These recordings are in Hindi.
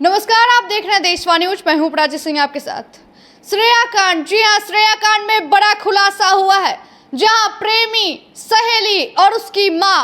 नमस्कार, आप देख रहे हैं देशवाणी न्यूज। मैं हूं प्राची सिंह आपके साथ। श्रेया कांड, जी हां, श्रेया कांड में बड़ा खुलासा हुआ है, जहां प्रेमी, सहेली और उसकी मां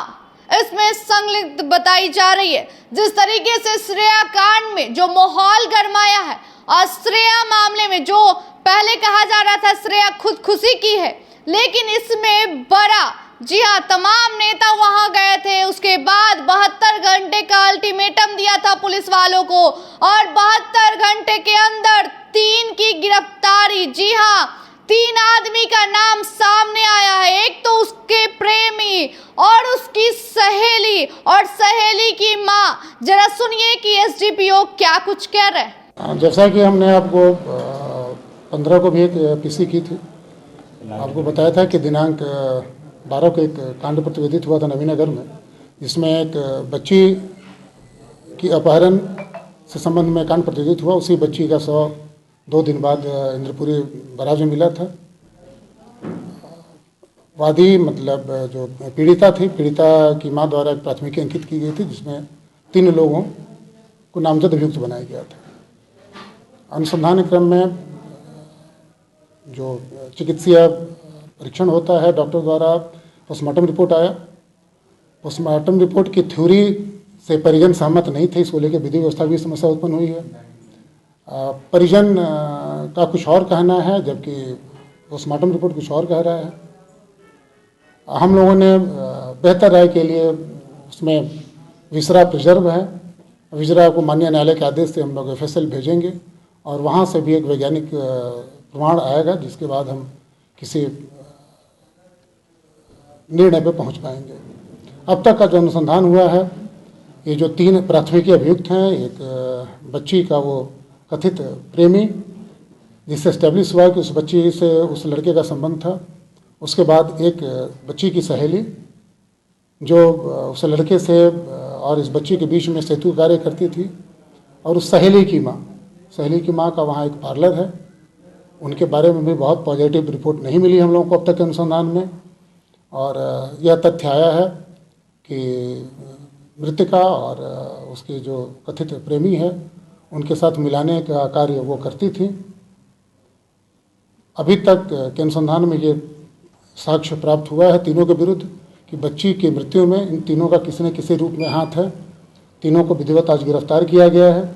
इसमें संलिप्त बताई जा रही है। जिस तरीके से श्रेया कांड में जो माहौल गरमाया है और श्रेया मामले में जो पहले कहा जा रहा था श्रेया खुदकुशी की है, लेकिन इसमें बड़ा, जी हाँ, तमाम नेता वहां गए थे। उसके बाद 72 घंटे का अल्टीमेटम दिया था पुलिस वालों को और 72 घंटे के अंदर 3 की गिरफ्तारी। जी हाँ, 3 आदमी का नाम सामने आया है। एक तो उसके प्रेमी और उसकी सहेली और सहेली की मां। जरा सुनिए कि एसडीपीओ क्या कुछ कह रहे हैं। जैसा कि हमने आपको 15 को भी एक पीसी की थी, आपको बताया था कि दिनांक 12 को एक कांड प्रतिवेदित हुआ था नवीनगर में, जिसमें एक बच्ची की अपहरण से संबंध में कांड प्रतिवेदित हुआ। उसी बच्ची का शव 2 दिन बाद इंद्रपुरी बराज में मिला था। वादी मतलब जो पीड़िता थी, पीड़िता की मां द्वारा एक प्राथमिकी अंकित की गई थी, जिसमें 3 लोगों को नामजद अभियुक्त बनाया गया था। अनुसंधान क्रम में जो चिकित्सीय परीक्षण होता है डॉक्टर द्वारा, पोस्टमार्टम रिपोर्ट आया। पोस्टमार्टम रिपोर्ट की थ्योरी से परिजन सहमत नहीं थे, इसको लेकर विधि व्यवस्था भी समस्या उत्पन्न हुई है। परिजन का कुछ और कहना है, जबकि पोस्टमार्टम रिपोर्ट कुछ और कह रहा है। हम लोगों ने बेहतर राय के लिए उसमें विसरा प्रिजर्व है, विसरा को माननीय न्यायालय के आदेश से हम लोग FSL भेजेंगे और वहाँ से भी एक वैज्ञानिक प्रमाण आएगा, जिसके बाद हम किसी निर्णय पर पहुंच पाएंगे। अब तक का जो अनुसंधान हुआ है, ये जो 3 प्राथमिकी अभियुक्त हैं, एक बच्ची का वो कथित प्रेमी, जिससे एस्टेब्लिश हुआ कि उस बच्ची से उस लड़के का संबंध था। उसके बाद एक बच्ची की सहेली, जो उस लड़के से और इस बच्ची के बीच में सेतु कार्य करती थी, और उस सहेली की माँ का वहाँ एक पार्लर है। उनके बारे में भी बहुत पॉजिटिव रिपोर्ट नहीं मिली हम लोगों को अब तक के अनुसंधान में। और यह तथ्य आया है कि मृतका और उसके जो कथित प्रेमी है, उनके साथ मिलाने का कार्य वो करती थी। अभी तक के अनुसंधान में ये साक्ष्य प्राप्त हुआ है तीनों के विरुद्ध कि बच्ची की मृत्यु में इन तीनों का किसी न किसी रूप में हाथ है। तीनों को विधिवत आज गिरफ्तार किया गया है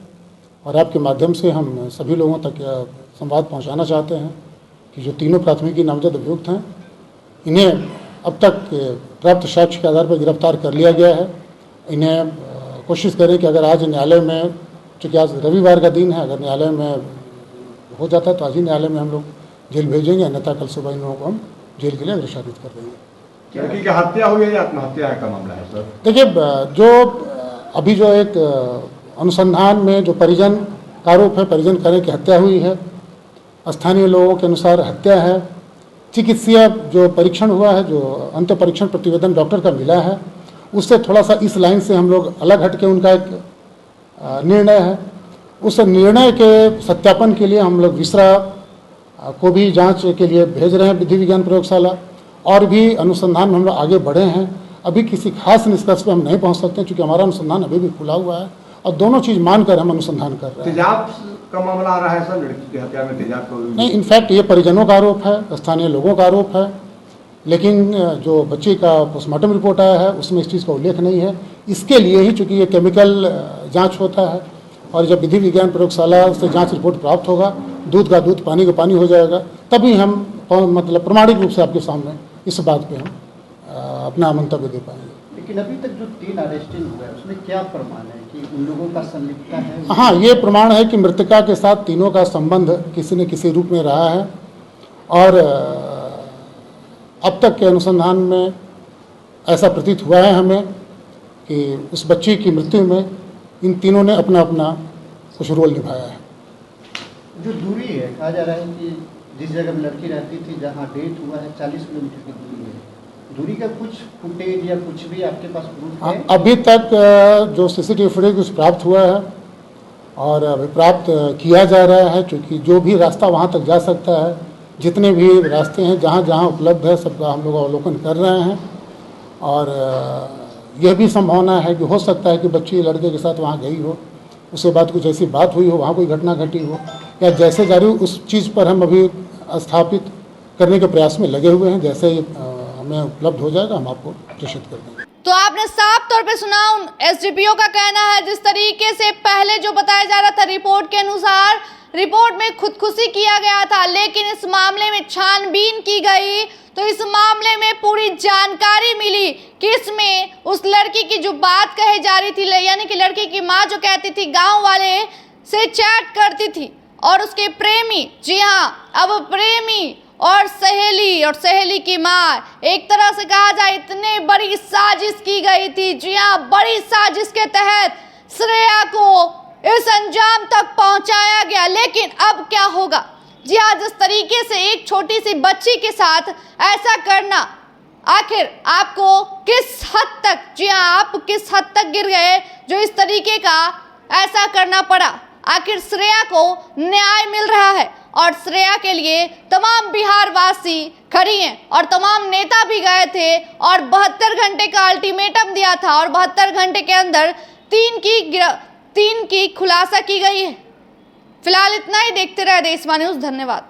और आपके माध्यम से हम सभी लोगों तक यह संवाद पहुंचाना चाहते हैं कि जो तीनों प्राथमिकी नामजद अभियुक्त हैं, इन्हें अब तक प्राप्त साक्ष्य के आधार पर गिरफ्तार कर लिया गया है। इन्हें कोशिश करें कि अगर आज न्यायालय में, चूँकि आज रविवार का दिन है, अगर न्यायालय में हो जाता है तो आज ही न्यायालय में हम लोग जेल भेजेंगे, अन्यथा कल सुबह इन लोगों को हम जेल के लिए अग्रसारित कर देंगे। लड़की की हत्या हुई है या आत्महत्या का मामला है सर? देखिए, जो अभी जो एक अनुसंधान में जो परिजन का आरोप है, परिजन करें कि हत्या हुई है, स्थानीय लोगों के अनुसार हत्या है। चिकित्सीय जो परीक्षण हुआ है, जो अंत परीक्षण प्रतिवेदन डॉक्टर का मिला है, उससे थोड़ा सा इस लाइन से हम लोग अलग हट के उनका एक निर्णय है। उस निर्णय के सत्यापन के लिए हम लोग विसरा को भी जांच के लिए भेज रहे हैं, विधि विज्ञान प्रयोगशाला, और भी अनुसंधान में हम लोग आगे बढ़े हैं। अभी किसी खास निष्कर्ष पर हम नहीं पहुंच सकते, क्योंकि हमारा अनुसंधान अभी भी खुला हुआ है और दोनों चीज़ मानकर हम अनुसंधान कर रहे हैं। तेजाब का मामला आ रहा है सर, लड़की की हत्या में तेजाब को नहीं, इनफैक्ट ये परिजनों का आरोप है, स्थानीय लोगों का आरोप है, लेकिन जो बच्ची का पोस्टमार्टम रिपोर्ट आया है उसमें इस चीज़ का उल्लेख नहीं है। इसके लिए ही, चूँकि ये केमिकल जांच होता है और जब विधि विज्ञान प्रयोगशाला से जांच रिपोर्ट प्राप्त होगा, दूध का दूध, पानी का पानी हो जाएगा, तभी हम मतलब प्रमाणिक रूप से आपके सामने इस बात पे हम अपना मंतव्य दे पाएंगे। लेकिन अभी तक जो 3 अरेस्टिंग हुआ है, उसमें क्या प्रमाण है कि उन लोगों का संलिप्तता है? हाँ, ये प्रमाण है कि मृतका के साथ तीनों का संबंध किसी न किसी रूप में रहा है। और अब तक के अनुसंधान में ऐसा प्रतीत हुआ है हमें कि उस बच्ची की मृत्यु में इन तीनों ने अपना अपना कुछ रोल निभाया है। जो दूरी है, कहा जा रहा है कि जिस जगह में लड़की रहती थी, जहाँ डेथ हुआ है, 40 किलोमीटर की दूरी है। दूरी का कुछ फुटेज या कुछ भी आपके पास प्रूफ है? अभी तक जो CCTV फुटेज कुछ प्राप्त हुआ है और अभी प्राप्त किया जा रहा है, क्योंकि जो भी रास्ता वहाँ तक जा सकता है, जितने भी रास्ते हैं जहाँ जहाँ उपलब्ध है, सबका हम लोग अवलोकन कर रहे हैं। और यह भी संभावना है कि हो सकता है कि बच्ची लड़के के साथ वहाँ गई हो, उसके बाद कुछ ऐसी बात हुई हो, वहाँ कोई घटना घटी हो, या जैसे जारी हो उस चीज़ पर हम अभी स्थापित करने के प्रयास में लगे हुए हैं। जैसे हमें उपलब्ध हो जाएगा हम आपको प्रेषित कर देंगे। तो आपने साफ तौर पे सुना उन एसडीपीओ का कहना है, जिस तरीके से पहले जो बताया जा रहा था रिपोर्ट के अनुसार, रिपोर्ट में खुदकुशी किया गया था, लेकिन इस मामले में छानबीन की गई तो इस मामले में पूरी जानकारी मिली कि इसमें उस लड़की की जो बात कही जा रही थी, यानी कि लड़की की माँ जो कहती थी गांव वाले से चैट करती थी और उसके प्रेमी, जी हाँ, अब प्रेमी और सहेली की माँ, एक तरह से कहा जाए इतने बड़ी साजिश की गई थी। जी हाँ, बड़ी साजिश के तहत श्रेया को इस अंजाम तक पहुंचाया गया। लेकिन अब क्या होगा? जी हाँ, जिस तरीके से एक छोटी सी बच्ची के साथ ऐसा करना, आखिर आपको किस हद तक, जी हाँ, आप किस हद तक गिर गए जो इस तरीके का ऐसा करना पड़ा? आखिर श्रेया को न्याय मिल रहा है और श्रेया के लिए तमाम बिहार वासी खड़ी हैं और तमाम नेता भी गए थे और 72 घंटे का अल्टीमेटम दिया था और 72 घंटे के अंदर तीन की खुलासा की गई है। फिलहाल इतना ही। देखते रहे देशवा न्यूज़। धन्यवाद।